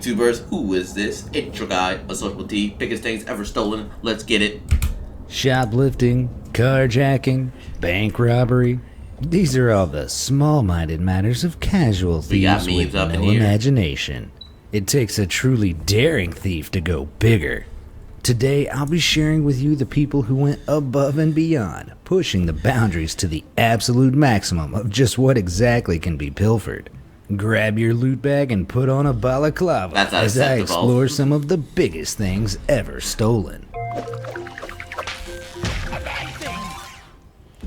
YouTubers, who is this? It's your guy, a social T, biggest things ever stolen, let's get it. Shoplifting, carjacking, bank robbery. These are all the small-minded matters of casual thieves with no imagination. It takes a truly daring thief to go bigger. Today, I'll be sharing with you the people who went above and beyond, pushing the boundaries to the absolute maximum of just what exactly can be pilfered. Grab your loot bag and put on a balaclava as I explore some of the biggest things ever stolen.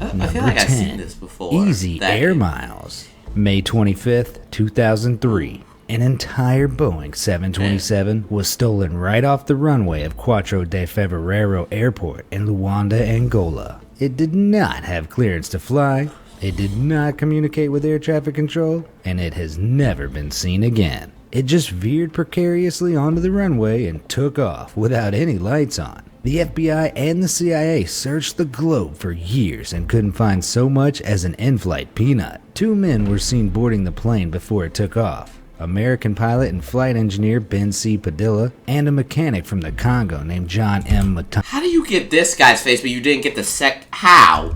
I feel like I've seen this before. Easy Air Miles. May 25th, 2003. An entire Boeing 727 was stolen right off the runway of Quatro de Fevereiro Airport in Luanda, Angola. It did not have clearance to fly, it did not communicate with air traffic control, and it has never been seen again. It just veered precariously onto the runway and took off without any lights on. The FBI and the CIA searched the globe for years and couldn't find so much as an in-flight peanut. 2 men were seen boarding the plane before it took off. American pilot and flight engineer Ben C. Padilla, and a mechanic from the Congo named John M. Matantu. How do you get this guy's face, but you didn't get the How?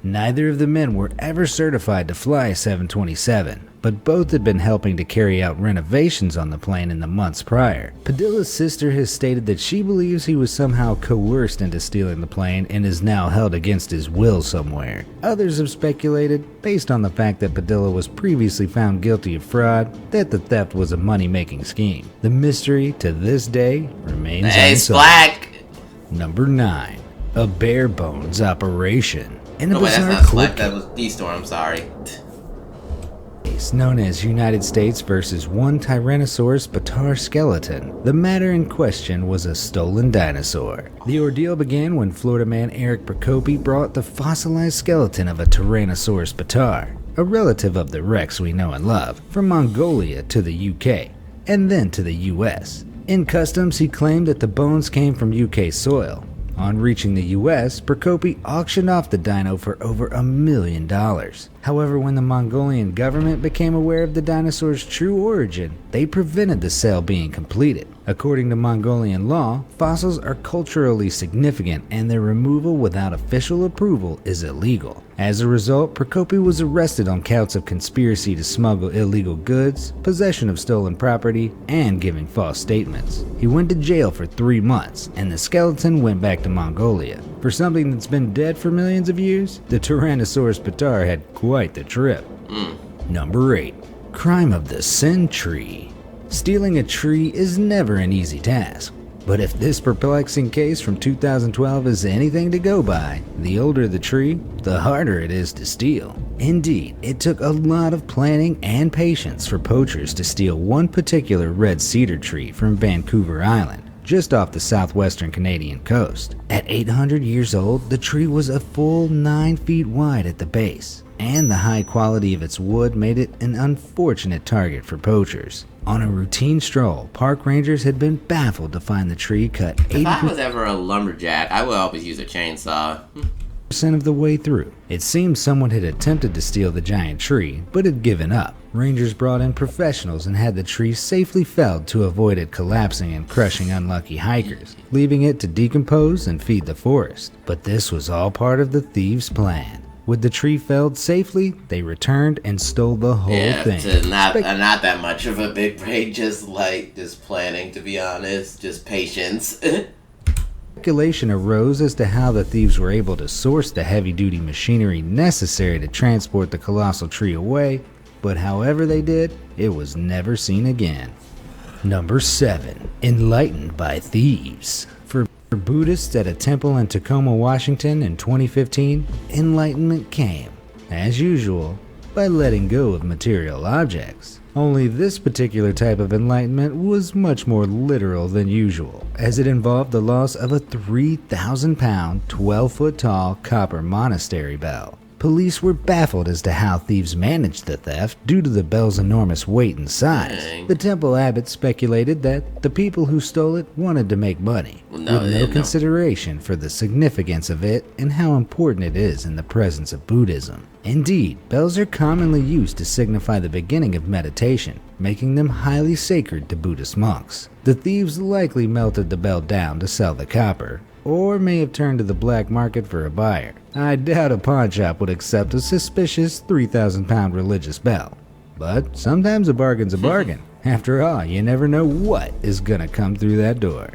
Neither of the men were ever certified to fly a 727, but both had been helping to carry out renovations on the plane in the months prior. Padilla's sister has stated that she believes he was somehow coerced into stealing the plane and is now held against his will somewhere. Others have speculated, based on the fact that Padilla was previously found guilty of fraud, that the theft was a money-making scheme. The mystery, to this day, remains unsolved. Number 9. A bare bones operation. In a bizarre court that was D-Storm, I'm sorry. Case known as United States versus one Tyrannosaurus bataar skeleton. The matter in question was a stolen dinosaur. The ordeal began when Florida man Eric Procopi brought the fossilized skeleton of a Tyrannosaurus bataar, a relative of the Rex we know and love, from Mongolia to the UK, and then to the US. In customs, he claimed that the bones came from UK soil. On reaching the US, Procopi auctioned off the dino for over $1 million. However, when the Mongolian government became aware of the dinosaur's true origin, they prevented the sale being completed. According to Mongolian law, fossils are culturally significant and their removal without official approval is illegal. As a result, Procopi was arrested on counts of conspiracy to smuggle illegal goods, possession of stolen property, and giving false statements. He went to jail for 3 months, and the skeleton went back to Mongolia. For something that's been dead for millions of years, the Tyrannosaurus bataar had quite the trip. Number 8. Crime of the century. Stealing a tree is never an easy task. But if this perplexing case from 2012 is anything to go by, the older the tree, the harder it is to steal. Indeed, it took a lot of planning and patience for poachers to steal one particular red cedar tree from Vancouver Island, just off the southwestern Canadian coast. At 800 years old, the tree was a full 9 feet wide at the base, and the high quality of its wood made it an unfortunate target for poachers. On a routine stroll, park rangers had been baffled to find the tree cut 80%. If I was ever a lumberjack, I would always use a chainsaw. Of the way through. It seemed someone had attempted to steal the giant tree, but had given up. Rangers brought in professionals and had the tree safely felled to avoid it collapsing and crushing unlucky hikers, leaving it to decompose and feed the forest. But this was all part of the thieves' plan. With the tree felled safely, they returned and stole the whole thing. Not that much of a big brain, just planning, to be honest, just patience. Speculation arose as to how the thieves were able to source the heavy-duty machinery necessary to transport the colossal tree away, but however they did, it was never seen again. Number 7. Enlightened by Thieves. For Buddhists at a temple in Tacoma, Washington in 2015, enlightenment came, as usual, by letting go of material objects. Only this particular type of enlightenment was much more literal than usual, as it involved the loss of a 3,000-pound, 12-foot-tall copper monastery bell. Police were baffled as to how thieves managed the theft due to the bell's enormous weight and size. Dang. The temple abbot speculated that the people who stole it wanted to make money, with no consideration for the significance of it and how important it is in the presence of Buddhism. Indeed, bells are commonly used to signify the beginning of meditation, making them highly sacred to Buddhist monks. The thieves likely melted the bell down to sell the copper, or may have turned to the black market for a buyer. I doubt a pawn shop would accept a suspicious 3,000-pound religious bell. But sometimes a bargain's a bargain. After all, you never know what is gonna come through that door.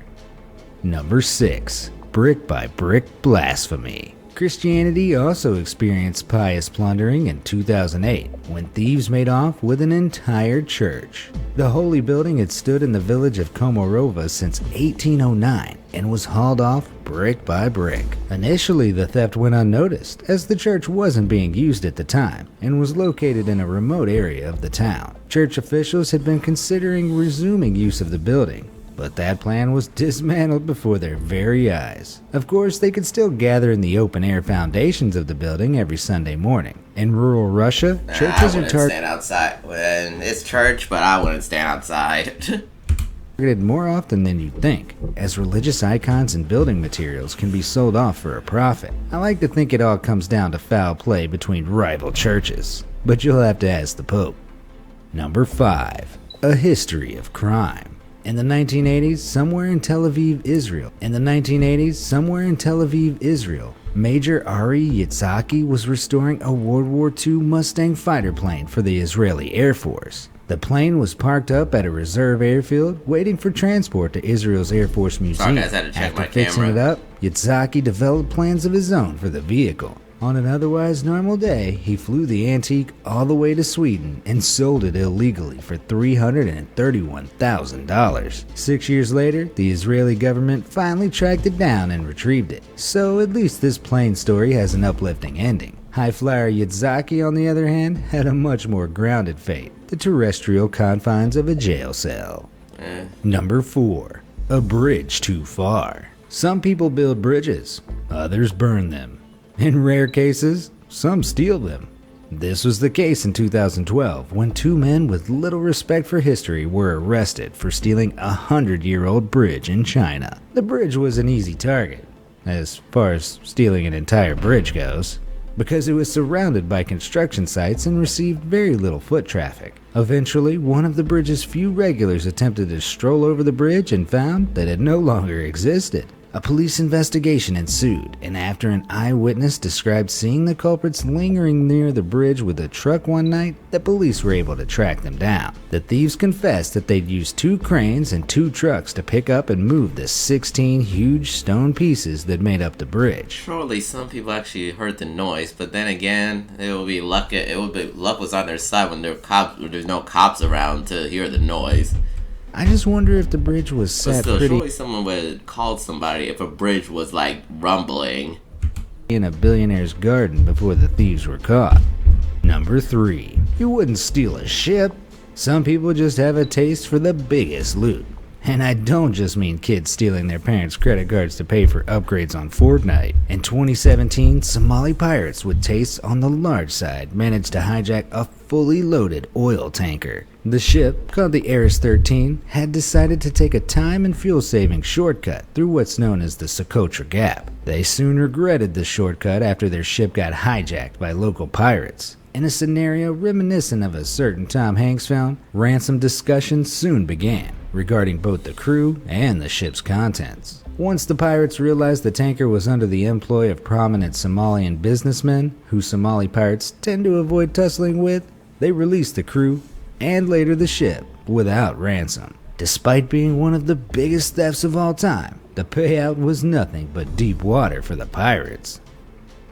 Number 6. Brick by brick blasphemy. Christianity also experienced pious plundering in 2008 when thieves made off with an entire church. The holy building had stood in the village of Komorova since 1809 and was hauled off brick by brick. Initially, the theft went unnoticed as the church wasn't being used at the time and was located in a remote area of the town. Church officials had been considering resuming use of the building, but that plan was dismantled before their very eyes. Of course, they could still gather in the open-air foundations of the building every Sunday morning. In rural Russia, churches are stand outside when it's church, but I wouldn't stand outside. Targeted more often than you'd think, as religious icons and building materials can be sold off for a profit. I like to think it all comes down to foul play between rival churches, but you'll have to ask the Pope. Number 5. A history of crime. In the 1980s, somewhere in Tel Aviv, Israel, Major Ari Yitzhaki was restoring a World War II Mustang fighter plane for the Israeli Air Force. The plane was parked up at a reserve airfield, waiting for transport to Israel's Air Force Museum. After fixing it up, Yitzhaki developed plans of his own for the vehicle. On an otherwise normal day, he flew the antique all the way to Sweden and sold it illegally for $331,000. 6 years later, the Israeli government finally tracked it down and retrieved it. So at least this plane story has an uplifting ending. High flyer Yitzhaki, on the other hand, had a much more grounded fate, the terrestrial confines of a jail cell. Number 4. A bridge too far. Some people build bridges, others burn them. In rare cases, some steal them. This was the case in 2012 when 2 men with little respect for history were arrested for stealing a 100-year-old bridge in China. The bridge was an easy target, as far as stealing an entire bridge goes, because it was surrounded by construction sites and received very little foot traffic. Eventually, one of the bridge's few regulars attempted to stroll over the bridge and found that it no longer existed. A police investigation ensued, and after an eyewitness described seeing the culprits lingering near the bridge with a truck one night, the police were able to track them down. The thieves confessed that they'd used 2 cranes and 2 trucks to pick up and move the 16 huge stone pieces that made up the bridge. Surely some people actually heard the noise, but then again, luck was on their side when there's no cops around to hear the noise. I just wonder if the bridge was set surely someone would have called somebody if a bridge was like rumbling in a billionaire's garden before the thieves were caught. Number 3. You wouldn't steal a ship. Some people just have a taste for the biggest loot. And I don't just mean kids stealing their parents' credit cards to pay for upgrades on Fortnite. In 2017, Somali pirates with tastes on the large side managed to hijack a fully loaded oil tanker. The ship, called the Ares 13, had decided to take a time and fuel-saving shortcut through what's known as the Socotra Gap. They soon regretted the shortcut after their ship got hijacked by local pirates. In a scenario reminiscent of a certain Tom Hanks film, ransom discussions soon began regarding both the crew and the ship's contents. Once the pirates realized the tanker was under the employ of prominent Somalian businessmen, who Somali pirates tend to avoid tussling with, they released the crew and later the ship without ransom. Despite being one of the biggest thefts of all time, the payout was nothing but deep water for the pirates.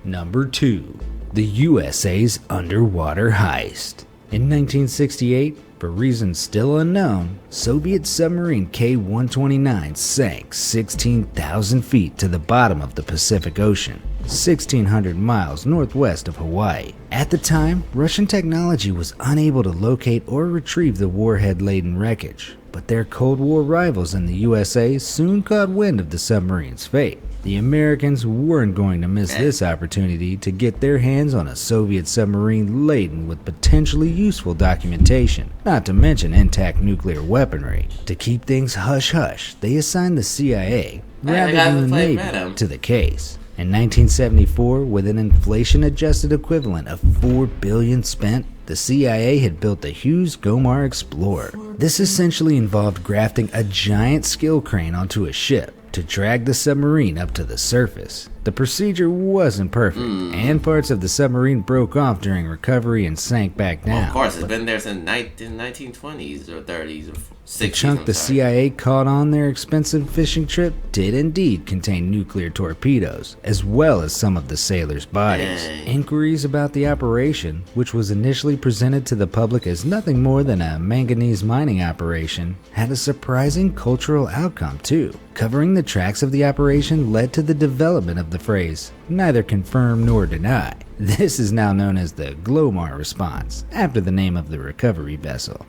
Number 2. The USA's underwater heist. In 1968, for reasons still unknown, Soviet submarine K-129 sank 16,000 feet to the bottom of the Pacific Ocean, 1,600 miles northwest of Hawaii. At the time, Russian technology was unable to locate or retrieve the warhead-laden wreckage, but their Cold War rivals in the USA soon caught wind of the submarine's fate. The Americans weren't going to miss this opportunity to get their hands on a Soviet submarine laden with potentially useful documentation, not to mention intact nuclear weaponry. To keep things hush-hush, they assigned the CIA, rather than the Navy, to the case. In 1974, with an inflation-adjusted equivalent of $4 billion spent, the CIA had built the Hughes Gomar Explorer. This essentially involved grafting a giant skill crane onto a ship to drag the submarine up to the surface. The procedure wasn't perfect, and parts of the submarine broke off during recovery and sank back down. Well, of course, it's been there since the 1920s or 30s or 60s. The chunk the CIA caught on their expensive fishing trip did indeed contain nuclear torpedoes, as well as some of the sailors' bodies. Dang. Inquiries about the operation, which was initially presented to the public as nothing more than a manganese mining operation, had a surprising cultural outcome too. Covering the tracks of the operation led to the development of the phrase, neither confirm nor deny. This is now known as the Glomar response, after the name of the recovery vessel.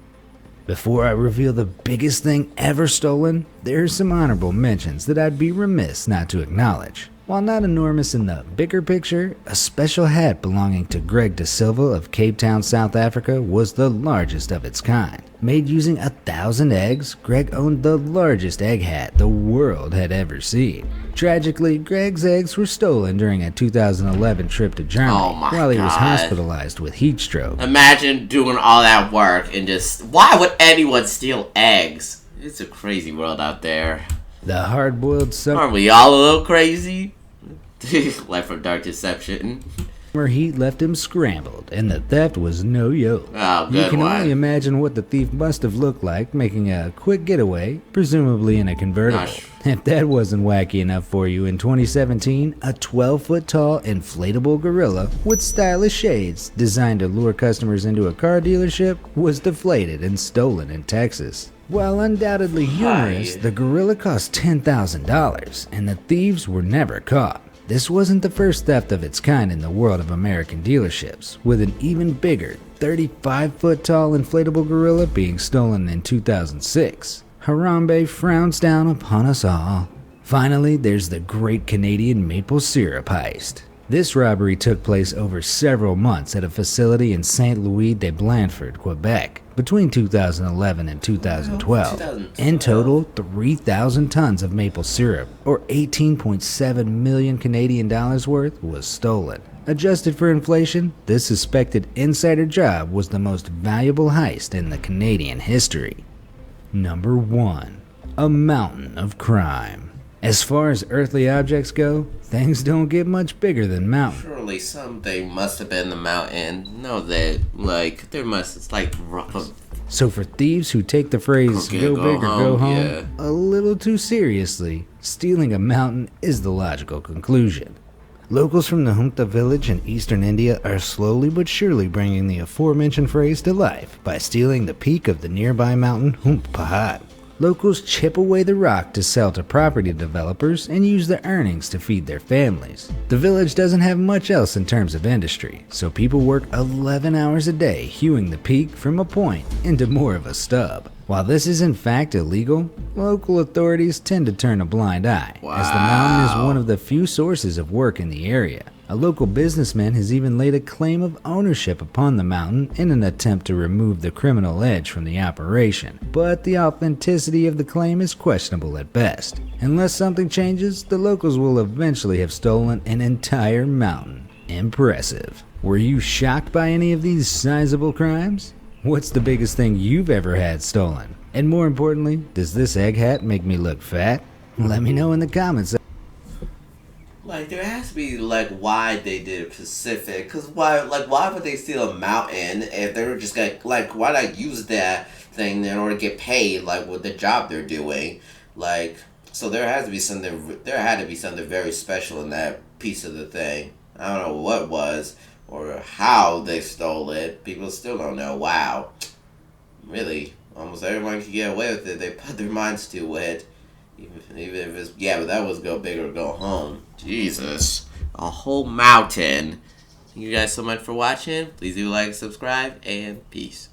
Before I reveal the biggest thing ever stolen, there are some honorable mentions that I'd be remiss not to acknowledge. While not enormous in the bigger picture, a special hat belonging to Greg De Silva of Cape Town, South Africa was the largest of its kind. Made using 1,000 eggs, Greg owned the largest egg hat the world had ever seen. Tragically, Greg's eggs were stolen during a 2011 trip to Germany while he was hospitalized with heat stroke. Imagine doing all that work and just... Why would anyone steal eggs? It's a crazy world out there. The hard-boiled summer... Aren't we all a little crazy? Life from Dark Deception. Heat left him scrambled, and the theft was no joke. Oh, good You can one. only imagine what the thief must have looked like making a quick getaway, presumably in a convertible. Gosh. If that wasn't wacky enough for you, in 2017, a 12-foot-tall inflatable gorilla with stylish shades designed to lure customers into a car dealership was deflated and stolen in Texas. While undoubtedly humorous, the gorilla cost $10,000, and the thieves were never caught. This wasn't the first theft of its kind in the world of American dealerships, with an even bigger 35-foot-tall inflatable gorilla being stolen in 2006. Harambe frowns down upon us all. Finally, there's the Great Canadian Maple Syrup Heist. This robbery took place over several months at a facility in Saint Louis de Blandford, Quebec, between 2011 and 2012. In total, 3,000 tons of maple syrup, or 18.7 million Canadian dollars worth, was stolen. Adjusted for inflation, this suspected insider job was the most valuable heist in the Canadian history. Number 1. A mountain of crime. As far as earthly objects go, things don't get much bigger than mountains. Surely something must have been the mountain. No, that, like, there must, it's like rough. So for thieves who take the phrase go big or go home yeah. a little too seriously, stealing a mountain is the logical conclusion. Locals from the Wouldnt village in eastern India are slowly but surely bringing the aforementioned phrase to life by stealing the peak of the nearby mountain Wouldnt Pahad. Locals chip away the rock to sell to property developers and use the earnings to feed their families. The village doesn't have much else in terms of industry, so people work 11 hours a day hewing the peak from a point into more of a stub. While this is in fact illegal, local authorities tend to turn a blind eye, as the mountain is one of the few sources of work in the area. A local businessman has even laid a claim of ownership upon the mountain in an attempt to remove the criminal edge from the operation, but the authenticity of the claim is questionable at best. Unless something changes, the locals will eventually have stolen an entire mountain. Impressive. Were you shocked by any of these sizable crimes? What's the biggest thing you've ever had stolen? And more importantly, does this egg hat make me look fat? Let me know in the comments. Like, there has to be, like, why they did it Pacific. Because why would they steal a mountain if they were just gonna, like, why not use that thing in order to get paid, like, with the job they're doing? Like, so there had to be something very special in that piece of the thing. I don't know what it was or how they stole it. People still don't know. Wow. Really, almost everyone can get away with it. They put their minds to it. Even if it's, yeah, but that was go big or go home. Jesus. A whole mountain. Thank you guys so much for watching. Please do like, subscribe, and peace.